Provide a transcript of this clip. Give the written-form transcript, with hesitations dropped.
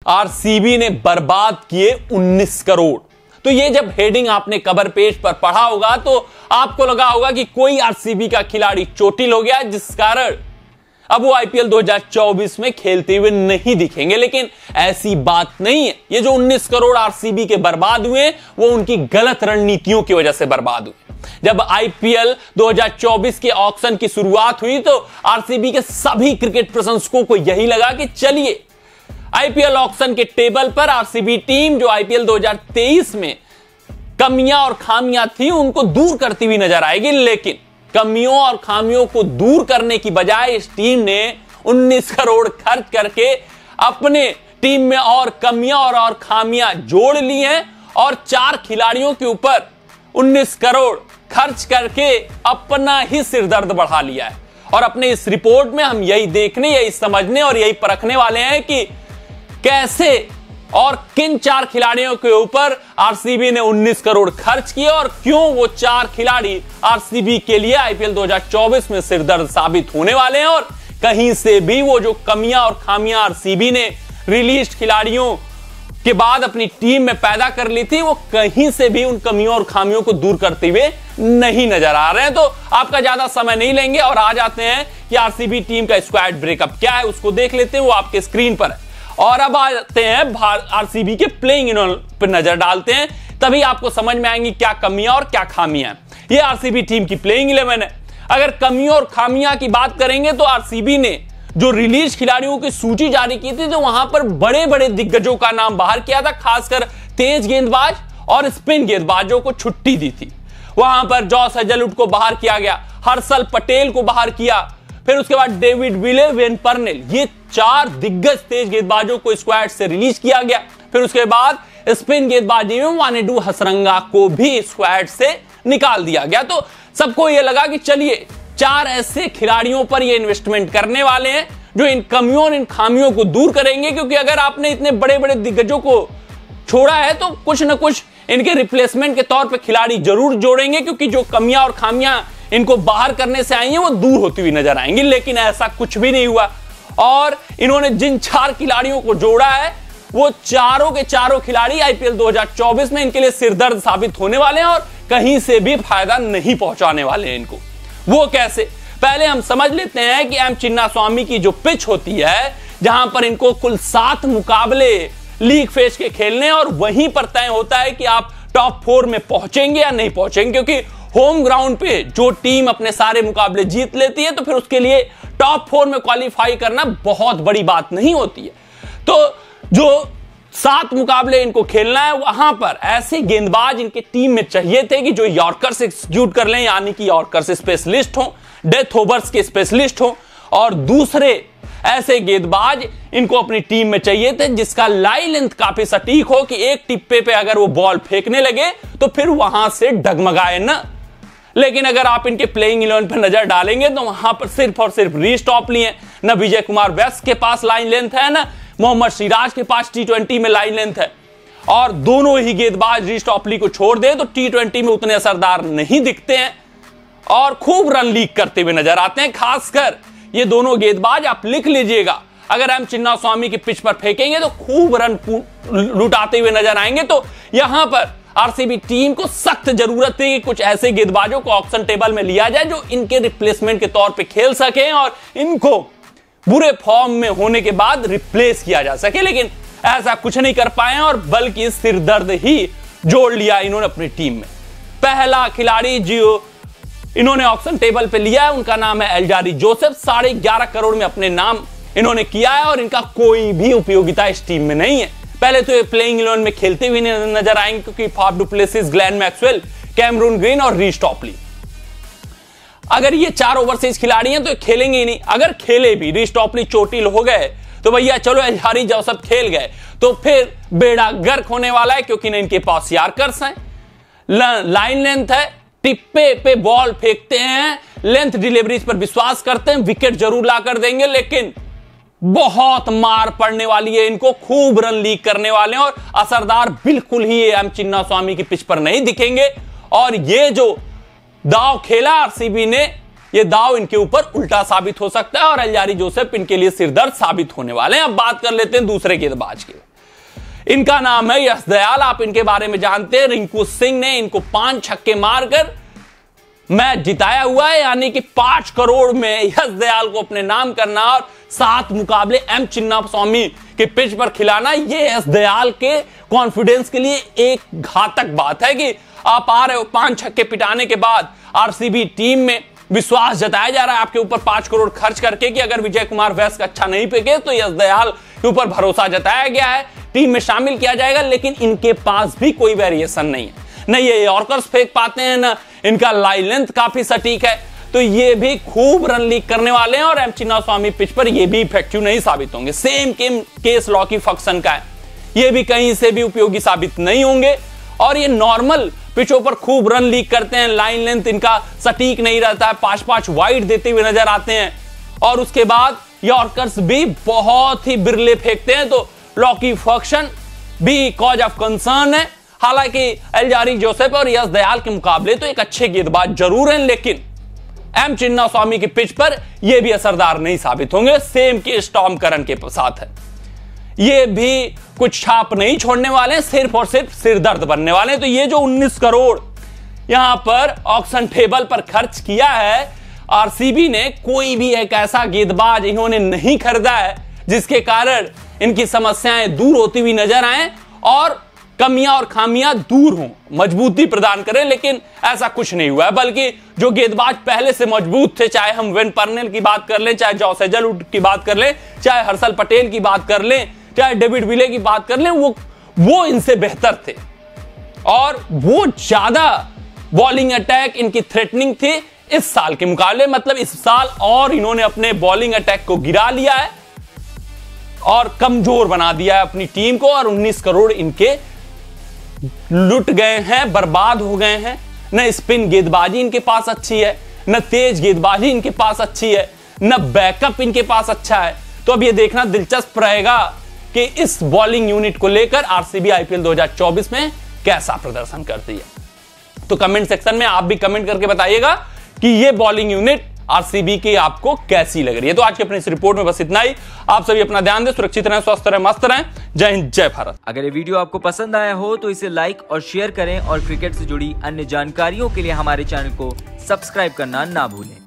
RCB ने बर्बाद किए 19 करोड़। तो ये जब हेडिंग आपने कवर पेज पर पढ़ा होगा तो आपको लगा होगा कि कोई आरसीबी का खिलाड़ी चोटिल हो गया, जिस कारण अब वो आईपीएल 2024 में खेलते हुए नहीं दिखेंगे। लेकिन ऐसी बात नहीं है। ये जो 19 करोड़ आरसीबी के बर्बाद हुए वो उनकी गलत रणनीतियों की वजह से बर्बाद हुए। जब आईपीएल 2024 के ऑक्शन की शुरुआत हुई तो आरसीबी के सभी क्रिकेट प्रशंसकों को यही लगा कि चलिए आईपीएल ऑक्शन के टेबल पर आरसीबी टीम जो आईपीएल 2023 में कमियां और खामियां थी उनको दूर करती हुई नजर आएगी। लेकिन कमियों और खामियों को दूर करने की बजाय इस टीम ने 19 करोड़ खर्च करके अपने टीम में और कमियां और खामियां जोड़ ली हैं और 4 खिलाड़ियों के ऊपर 19 करोड़ खर्च करके अपना ही सिरदर्द बढ़ा लिया है। और अपने इस रिपोर्ट में हम यही देखने, यही समझने और यही परखने वाले हैं कि कैसे और किन 4 खिलाड़ियों के ऊपर आरसीबी ने 19 करोड़ खर्च किए और क्यों वो 4 खिलाड़ी आरसीबी के लिए आईपीएल 2024 में सिरदर्द साबित होने वाले हैं। और कहीं से भी वो जो कमियां और खामियां आरसीबी ने रिलीज खिलाड़ियों के बाद अपनी टीम में पैदा कर ली थी, वो कहीं से भी उन कमियों और खामियों को दूर करते हुए नहीं नजर आ रहे हैं। तो आपका ज्यादा समय नहीं लेंगे और आ जाते हैं कि आरसीबी टीम का स्क्वाड ब्रेकअप क्या है, उसको देख लेते हैं। वो आपके स्क्रीन पर है। और अब आते हैं आरसीबी के प्लेइंग 11 पर नजर डालते हैं, तभी आपको समझ में आएंगी क्या कमियां और क्या खामियां हैं। ये आरसीबी टीम की प्लेइंग 11 है। अगर कमियों और खामियां की बात करेंगे तो आरसीबी ने जो रिलीज खिलाड़ियों की सूची जारी की थी तो वहां पर बड़े बड़े दिग्गजों का नाम बाहर किया था, खासकर तेज गेंदबाज और स्पिन गेंदबाजों को छुट्टी दी थी। वहां पर जॉस हेजलवुड को बाहर किया गया, हर्षल पटेल को बाहर किया, फिर उसके बाद डेविड विले, वेन पर्नेल, ये 4 दिग्गज तेज गेंदबाजों को स्क्वाड से रिलीज किया गया। फिर उसके बाद स्पिन गेंदबाजी में वानेडू हसरंगा को भी स्क्वाड से निकाल दिया गया। तो सबको यह लगा कि चलिए 4 ऐसे खिलाड़ियों पर ये इन्वेस्टमेंट करने वाले हैं जो इन कमियों और इन खामियों को दूर करेंगे, क्योंकि अगर आपने इतने बड़े बड़े दिग्गजों को छोड़ा है तो कुछ ना कुछ इनके रिप्लेसमेंट के तौर पे खिलाड़ी जरूर जोड़ेंगे, क्योंकि जो कमियां और खामियां इनको बाहर करने से आई हैं वो दूर होती हुई नजर आएंगी। लेकिन ऐसा कुछ भी नहीं हुआ और इन्होंने जिन 4 खिलाड़ियों को जोड़ा है वो चारों के चारों खिलाड़ी आईपीएल 2024 में इनके लिए सिरदर्द साबित होने वाले हैं और कहीं से भी फायदा नहीं पहुंचाने वाले हैं इनको। वो कैसे, पहले हम समझ लेते हैं कि एम चिन्नास्वामी की जो पिच होती है जहां पर इनको कुल 7 मुकाबले लीग फेज के खेलने और वहीं पर तय होता है कि आप टॉप 4 में पहुंचेंगे या नहीं पहुंचेंगे, क्योंकि होम ग्राउंड पे जो टीम अपने सारे मुकाबले जीत लेती है तो फिर उसके लिए टॉप 4 में क्वालिफाई करना बहुत बड़ी बात नहीं होती है। तो जो 7 मुकाबले इनको खेलना है वहां पर ऐसे गेंदबाज इनके टीम में चाहिए थे कि जो यॉर्कर्स एग्जीक्यूट कर लें, यानी कि यॉर्कर्स स्पेशलिस्ट हो, डेथ ओवर्स के स्पेशलिस्ट हो, और दूसरे ऐसे गेंदबाज इनको अपनी टीम में चाहिए थे जिसका लाई लेंथ काफी सटीक हो कि एक टिप्पे पे अगर वो बॉल फेंकने लगे तो फिर वहां से डगमगाए ना। लेकिन अगर आप इनके प्लेइंग 11 पर नजर डालेंगे तो वहां पर सिर्फ और सिर्फ रीस टॉपली है, ना विजय कुमार वैस्ट के पास लाइन लेंथ है, ना मोहम्मद सिराज के पास टी20 में लाइन लेंथ है। और दोनों ही गेंदबाज रीस टॉपली को छोड़ दे तो टी20 में उतने असरदार नहीं दिखते हैं और खूब रन लीक करते हुए नजर आते हैं। खासकर ये दोनों गेंदबाज आप लिख लीजिएगा, अगर एम चिन्नास्वामी की पिच पर फेंकेंगे तो खूब रन लुटाते हुए नजर आएंगे। तो यहां पर आरसीबी टीम को सख्त जरूरत है कि कुछ ऐसे गेंदबाजों को ऑक्शन टेबल में लिया जाए जो इनके रिप्लेसमेंट के तौर पे खेल सकें और इनको बुरे फॉर्म में होने के बाद रिप्लेस किया जा सके। लेकिन ऐसा कुछ नहीं कर पाए और बल्कि सिरदर्द ही जोड़ लिया इन्होंने अपनी टीम में। पहला खिलाड़ी जो इन्होंने ऑक्शन टेबल पे लिया है उनका नाम है एल्जारी जोसेफ। 11.5 करोड़ में अपने नाम इन्होंने किया है और इनका कोई भी उपयोगिता इस टीम में नहीं है। पहले तो ये प्लेइंग 11 में खेलते हुए नजर आएंगे क्योंकि Faf du Plessis, Glenn Maxwell, Cameron Green और रीस टॉपली, अगर ये 4 ओवरसीज खिलाड़ी हैं तो खेलेंगे ही नहीं। अगर खेले भी, रीस टॉपली चोटिल हो गए तो भैया चलो एल्जारी जोसेफ खेल गए तो फिर बेड़ा गर्क होने वाला है, क्योंकि ना इनके पास यार्कर्स हैं, लाइन लेंथ है, टिप्पे पे बॉल फेंकते हैं, लेंथ डिलीवरीज पर विश्वास करते हैं, विकेट जरूर ला कर देंगे लेकिन बहुत मार पड़ने वाली है इनको, खूब रन लीक करने वाले हैं और असरदार बिल्कुल ही एम चिन्नास्वामी की पिच पर नहीं दिखेंगे। और ये जो दाव खेला आरसीबी ने, ये दाव इनके ऊपर उल्टा साबित हो सकता है और एल्जारी जोसेफ इनके लिए सिरदर्द साबित होने वाले हैं। अब बात कर लेते हैं दूसरे गेंदबाज की। इनका नाम है यश दयाल। आप इनके बारे में जानते हैं, रिंकू सिंह ने इनको 5 छक्के मारकर मैच जिताया हुआ है, यानी कि 5 करोड़ में यश दयाल को अपने नाम करना और 7 मुकाबले एम चिन्नास्वामी के पिच पर खिलाना, ये यश दयाल के कॉन्फिडेंस के लिए एक घातक बात है कि आप आ रहे हो 5 छक्के पिटाने के बाद। आरसीबी टीम में विश्वास जताया जा रहा है आपके ऊपर 5 करोड़ खर्च करके कि अगर विजय कुमार वैश्य अच्छा नहीं फेंके तो यश दयाल के ऊपर भरोसा जताया गया है, टीम में शामिल किया जाएगा। लेकिन इनके पास भी कोई वेरिएशन नहीं है, न ये यॉर्कर्स फेंक पाते हैं, न इनका लाइन लेंथ काफी सटीक है, तो ये भी खूब रन लीक करने वाले हैं और एम चिन्नास्वामी पिच पर ये भी इफेक्टिव नहीं साबित होंगे। सेम केस लॉकी फक्सन का है, ये भी कहीं से भी उपयोगी साबित नहीं होंगे और ये नॉर्मल पिचों पर खूब रन लीक करते हैं, लाइन लेंथ इनका सटीक नहीं रहता है, 5-5 वाइड देते हुए नजर आते हैं और उसके बाद यॉर्कर्स भी बहुत ही बिरले फेंकते हैं, तो लॉकी फक्सन भी कॉज ऑफ कंसर्न है। हालांकि एल्जारी जोसेफ और यश दयाल के मुकाबले तो एक अच्छे गेंदबाज जरूर हैं, लेकिन एम चिन्नास्वामी की पिच पर यह भी असरदार नहीं साबित होंगे। सेम के टॉम करन के साथ है, ये भी कुछ छाप नहीं छोड़ने वाले, सिर्फ और सिर्फ सिरदर्द बनने वाले हैं। तो ये जो 19 करोड़ यहां पर ऑक्शन टेबल पर खर्च किया है आरसीबी ने, कोई भी एक ऐसा गेंदबाज इन्होंने नहीं खरीदा है जिसके कारण इनकी समस्याएं दूर होती हुई नजर आए और कमियां और खामियां दूर हों, मजबूती प्रदान करें, लेकिन ऐसा कुछ नहीं हुआ है। बल्कि जो गेंदबाज पहले से मजबूत थे, चाहे हम वेन पर्नेल की बात कर लें, चाहे जॉस हेजलवुड की बात कर लें, चाहे हर्षल पटेल की बात कर लें, चाहे डेविड विले की बात कर लें, वो इनसे बेहतर थे और वो ज्यादा बॉलिंग अटैक इनकी थ्रेटनिंग थी इस साल के मुकाबले। मतलब इस साल और इन्होंने अपने बॉलिंग अटैक को गिरा लिया है और कमजोर बना दिया है अपनी टीम को और 19 करोड़ इनके लुट गए हैं, बर्बाद हो गए हैं। न स्पिन गेंदबाजी इनके पास अच्छी है, न तेज गेंदबाजी इनके पास अच्छी है, न बैकअप इनके पास अच्छा है। तो अब ये देखना दिलचस्प रहेगा कि इस बॉलिंग यूनिट को लेकर आरसीबी आईपीएल 2024 में कैसा प्रदर्शन करती है। तो कमेंट सेक्शन में आप भी कमेंट करके बताइएगा कि ये बॉलिंग यूनिट आरसीबी की आपको कैसी लग रही है। तो आज की अपनी इस रिपोर्ट में बस इतना ही। आप सभी अपना ध्यान दें, सुरक्षित रहें, स्वस्थ रहें, मस्त रहें। जय हिंद, जय भारत। अगर ये वीडियो आपको पसंद आया हो तो इसे लाइक और शेयर करें और क्रिकेट से जुड़ी अन्य जानकारियों के लिए हमारे चैनल को सब्सक्राइब करना ना भूलें।